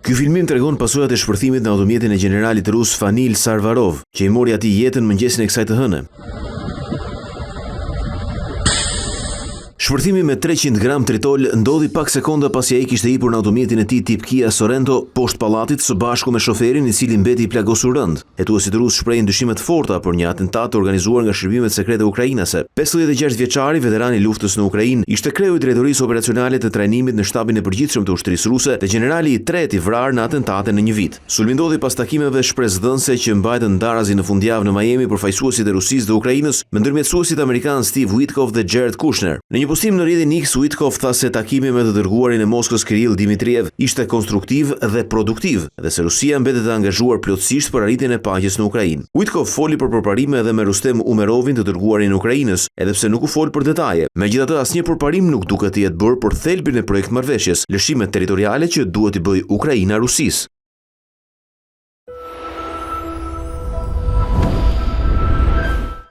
Ky filmim tregon pasojat e shpërthimit në automjetin e generalit rus Fanil Sarvarov, që i mori atij jetën mëngjesin e kësaj të hëne. Shpërthimi me 300 gram tritol ndodhi pak sekonda pasi ai kishte hipur në automjetin e tij tip Kia Sorento poshtë pallatit së bashku me shoferin i cili mbeti i plagosur rënd. Hetuesit rus shprehin dyshime të forta për një atentat të organizuar nga shërbimet sekrete ukrainase. 56 vjeçari, veteran i luftës në Ukrainë, ishte kreu i drejtorisë operacionale të trajnimit në shtabin e përgjithshëm të ushtrisë ruse dhe generali i tretë i vrarë në atentate në një vit. Sulmi ndodhi pas takimeve shpresdhënëse që mbajtën darazi në fundjavë në Miami për fajsuesit e Rusisë dhe Ukrainës me ndërmjetësuesit amerikan Steve Witkoff dhe Jared Kushner. Në një postim në rrjetin X, Witkoff tha se takimi me të dërguarin e Moskës Kirill Dimitriev ishte konstruktiv dhe produktiv, dhe se Rusia mbetet e angazhuar plotësisht për arritjen e paqes në Ukrainë. Witkoff foli për përparime edhe me Rustem Umerovin, të dërguarin e Ukrainës, edhe pse nuk u fol për detaje. Megjithatë, asnjë përparim nuk duket të jetë bërë për thelbin e projektmarrëveshjes, lëshimet territoriale që duhet i bëjë Ukraina Rusisë.